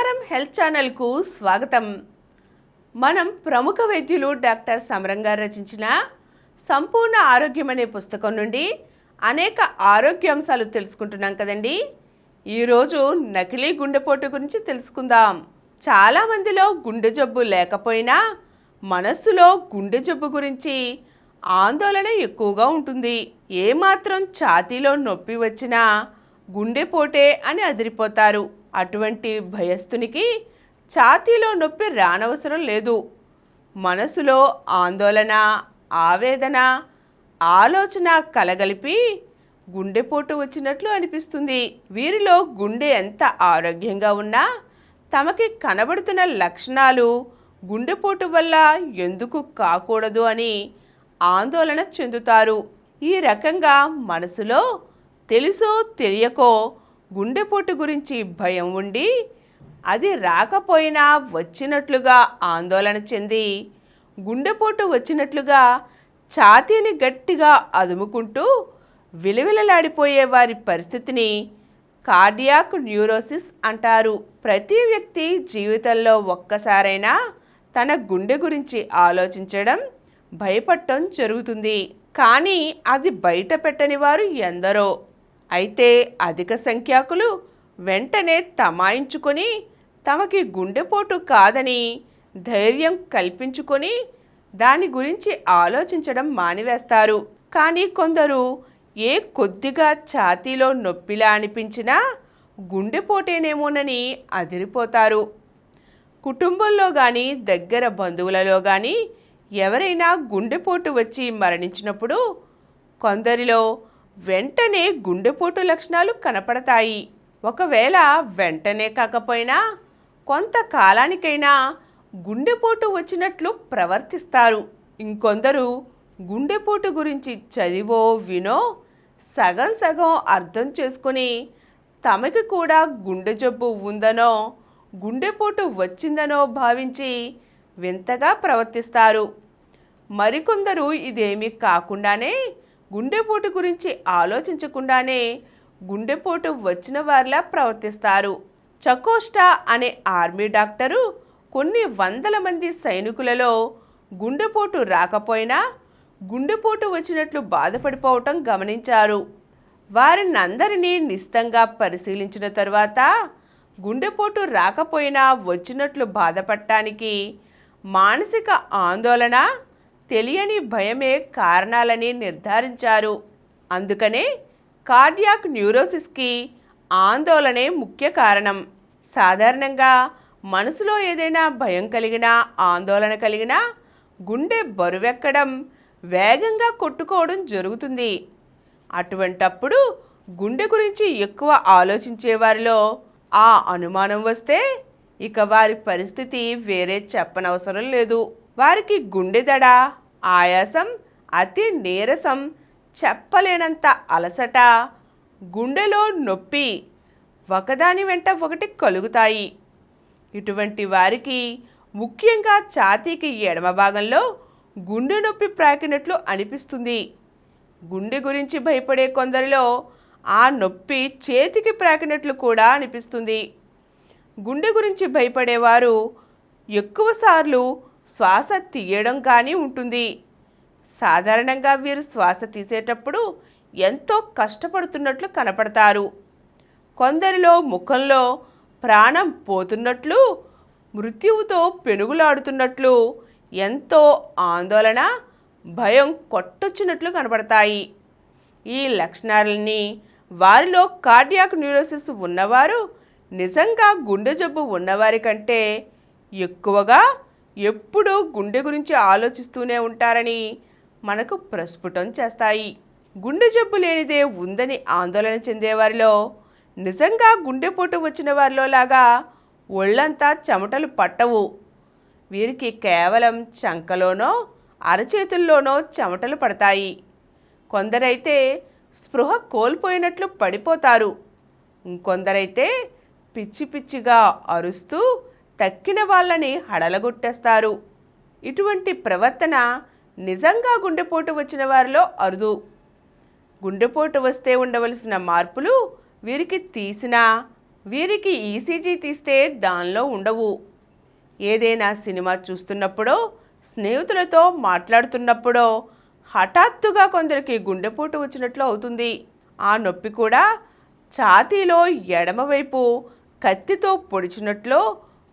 నమస్కారం, హెల్త్ ఛానల్కు స్వాగతం. మనం ప్రముఖ వైద్యులు డాక్టర్ సమరం గారు రచించిన సంపూర్ణ ఆరోగ్యం అనే పుస్తకం నుండి అనేక ఆరోగ్య అంశాలు తెలుసుకుంటున్నాం కదండి. ఈరోజు నకిలీ గుండెపోటు గురించి తెలుసుకుందాం. చాలామందిలో గుండె జబ్బు లేకపోయినా మనస్సులో గుండె జబ్బు గురించి ఆందోళన ఎక్కువగా ఉంటుంది. ఏమాత్రం ఛాతీలో నొప్పి వచ్చినా గుండెపోటే అని అదిరిపోతారు. అటువంటి భయస్థునికి ఛాతీలో నొప్పి రానవసరం లేదు. మనసులో ఆందోళన, ఆవేదన, ఆలోచన కలగలిపి గుండెపోటు వచ్చినట్లు అనిపిస్తుంది. వీరిలో గుండె ఎంత ఆరోగ్యంగా ఉన్నా తమకి కనబడుతున్న లక్షణాలు గుండెపోటు వల్ల ఎందుకు కాకూడదు అని ఆందోళన చెందుతారు. ఈ రకంగా మనసులో తెలుసో తెలియకో గుండెపోటు గురించి భయం ఉండి అది రాకపోయినా వచ్చినట్లుగా ఆందోళన చెంది గుండెపోటు వచ్చినట్లుగా ఛాతీని గట్టిగా అదుముకుంటూ విలవిలలాడిపోయే వారి పరిస్థితిని కార్డియాక్ న్యూరోసిస్ అంటారు. ప్రతి వ్యక్తి జీవితంలో ఒక్కసారైనా తన గుండె గురించి ఆలోచించడం, భయపడటం జరుగుతుంది. కానీ అది బయట పెట్టని వారు ఎందరో. అయితే అధిక సంఖ్యాకులు వెంటనే తమాయించుకొని తమకి గుండెపోటు కాదని ధైర్యం కల్పించుకొని దాని గురించి ఆలోచించడం మానివేస్తారు. కానీ కొందరు ఏ కొద్దిగా ఛాతీలో నొప్పిలా అనిపించినా గుండెపోటేనేమోనని అదిరిపోతారు. కుటుంబంలో కానీ దగ్గర బంధువులలో కానీ ఎవరైనా గుండెపోటు వచ్చి మరణించినప్పుడు కొందరిలో వెంటనే గుండెపోటు లక్షణాలు కనపడతాయి. ఒకవేళ వెంటనే కాకపోయినా కొంతకాలానికైనా గుండెపోటు వచ్చినట్లు ప్రవర్తిస్తారు. ఇంకొందరు గుండెపోటు గురించి చదివో వినో సగం సగం అర్థం చేసుకుని తమకి కూడా గుండె జబ్బు ఉందనో గుండెపోటు వచ్చిందనో భావించి వింతగా ప్రవర్తిస్తారు. మరికొందరు ఇదేమీ కాకుండానే గుండెపోటు గురించి ఆలోచించకుండానే గుండెపోటు వచ్చిన వారిలా ప్రవర్తిస్తారు. చకోస్టా అనే ఆర్మీ డాక్టరు కొన్ని వందల మంది సైనికులలో గుండెపోటు రాకపోయినా గుండెపోటు వచ్చినట్లు బాధపడిపోవటం గమనించారు. వారినందరినీ నిశితంగా పరిశీలించిన తరువాత గుండెపోటు రాకపోయినా వచ్చినట్లు బాధపడటానికి మానసిక ఆందోళన, తెలియని భయమే కారణాలని నిర్ధారించారు. అందుకనే కార్డియాక్ న్యూరోసిస్కి ఆందోళనే ముఖ్య కారణం. సాధారణంగా మనసులో ఏదైనా భయం కలిగినా, ఆందోళన కలిగినా గుండె బరువెక్కడం, వేగంగా కొట్టుకోవడం జరుగుతుంది. అటువంటప్పుడు గుండె గురించి ఎక్కువ ఆలోచించే వారిలో ఆ అనుమానం వస్తే ఇక వారి పరిస్థితి వేరే చెప్పనవసరం లేదు. వారికి గుండె దడ, ఆయాసం, అతి నీరసం, చెప్పలేనంత అలసట, గుండెలో నొప్పి ఒకదాని వెంట ఒకటి కలుగుతాయి. ఇటువంటి వారికి ముఖ్యంగా ఛాతీకి ఎడమ భాగంలో గుండె నొప్పి ప్రాకినట్లు అనిపిస్తుంది. గుండె గురించి భయపడే కొందరిలో ఆ నొప్పి చేతికి ప్రాకినట్లు కూడా అనిపిస్తుంది. గుండె గురించి భయపడేవారు ఎక్కువసార్లు శ్వాస తీయడం కానీ ఉంటుంది. సాధారణంగా వీరు శ్వాస తీసేటప్పుడు ఎంతో కష్టపడుతున్నట్లు కనపడతారు. కొందరిలో ముఖంలో ప్రాణం పోతున్నట్లు, మృత్యువుతో పెనుగులాడుతున్నట్లు, ఎంతో ఆందోళన, భయం కొట్టొచ్చినట్లు కనపడతాయి. ఈ లక్షణాలన్నీ వారిలో కార్డియాక్ న్యూరోసిస్ ఉన్నవారు నిజంగా గుండె జబ్బు ఉన్నవారి కంటే ఎక్కువగా ఎప్పుడూ గుండె గురించి ఆలోచిస్తూనే ఉంటారని మనకు ప్రస్ఫుటం చేస్తాయి. గుండె జబ్బు లేనిదే ఉందని ఆందోళన చెందేవారిలో నిజంగా గుండెపోటు వచ్చిన వారిలో లాగా ఒళ్ళంతా చెమటలు పట్టవు. వీరికి కేవలం చంకలోనో అరచేతుల్లోనో చెమటలు పడతాయి. కొందరైతే స్పృహ కోల్పోయినట్లు పడిపోతారు. ఇంకొందరైతే పిచ్చి పిచ్చిగా అరుస్తూ తక్కిన వాళ్ళని హడలగొట్టేస్తారు. ఇటువంటి ప్రవర్తన నిజంగా గుండెపోటు వచ్చిన వారిలో అరుదు. గుండెపోటు వస్తే ఉండవలసిన మార్పులు వీరికి తీసినా వీరికి ఈసీజీ తీస్తే దానిలో ఉండవు. ఏదైనా సినిమా చూస్తున్నప్పుడో స్నేహితులతో మాట్లాడుతున్నప్పుడో హఠాత్తుగా కొందరికి గుండెపోటు వచ్చినట్లు అవుతుంది. ఆ నొప్పి కూడా ఛాతీలో ఎడమవైపు కత్తితో పొడిచినట్లో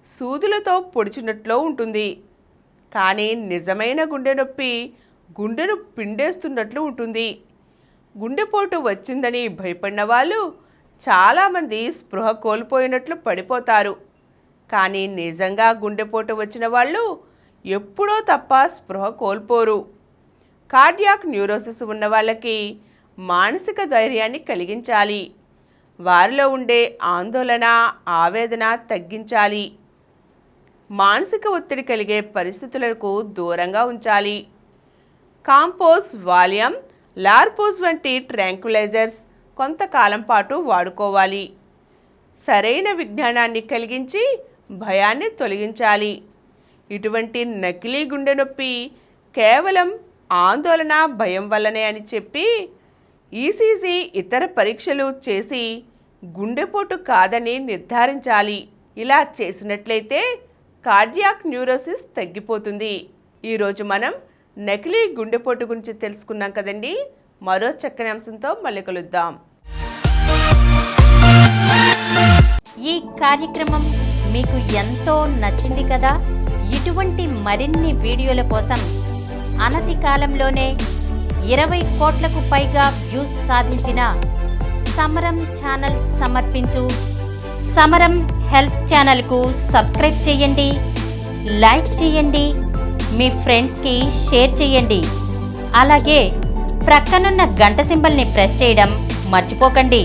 సూదులతో పొడిచినట్లో ఉంటుంది. కానీ నిజమైన గుండె నొప్పి గుండెను పిండేస్తున్నట్లు ఉంటుంది. గుండెపోటు వచ్చిందని భయపడిన వాళ్ళు చాలామంది స్పృహ కోల్పోయినట్లు పడిపోతారు. కానీ నిజంగా గుండెపోటు వచ్చిన వాళ్ళు ఎప్పుడో తప్ప స్పృహ కోల్పోరు. కార్డియాక్ న్యూరోసిస్ ఉన్న వాళ్ళకి మానసిక ధైర్యాన్ని కలిగించాలి. వారిలో ఉండే ఆందోళన, ఆవేదన తగ్గించాలి. మానసిక ఒత్తిడి కలిగే పరిస్థితులకు దూరంగా ఉంచాలి. కాంపోజ్, వాలియం, లార్పోజ్ వంటి ట్రాంక్యులైజర్స్ కొంతకాలం పాటు వాడుకోవాలి. సరైన విజ్ఞానాన్ని కలిగించి భయాన్ని తొలగించాలి. ఇటువంటి నకిలీ గుండె నొప్పి కేవలం ఆందోళన, భయం వల్లనే అని చెప్పి ఈసీజీ, ఇతర పరీక్షలు చేసి గుండెపోటు కాదని నిర్ధారించాలి. ఇలా చేసినట్లయితే కార్డియాక్ న్యూరోసిస్ తగ్గిపోతుంది. ఈరోజు మనం నకిలీ గుండెపోటు గురించి తెలుసుకున్నాం కదండి. మరో చక్కని అంశంతో మళ్ళీ కలుద్దాం. ఈ కార్యక్రమం మీకు ఎంతో నచ్చింది కదా. ఇటువంటి మరిన్ని వీడియోల కోసం అనతి కాలంలోనే 20 కోట్లకు పైగా వ్యూస్ సాధించిన సమరం ఛానల్ సమర్పించు సమరం హెల్త్ ఛానల్కు సబ్స్క్రైబ్ చేయండి, లైక్ చేయండి, మీ ఫ్రెండ్స్కి షేర్ చేయండి. అలాగే ప్రక్కనున్న గంట సింబల్ని ప్రెస్ చేయడం మర్చిపోకండి.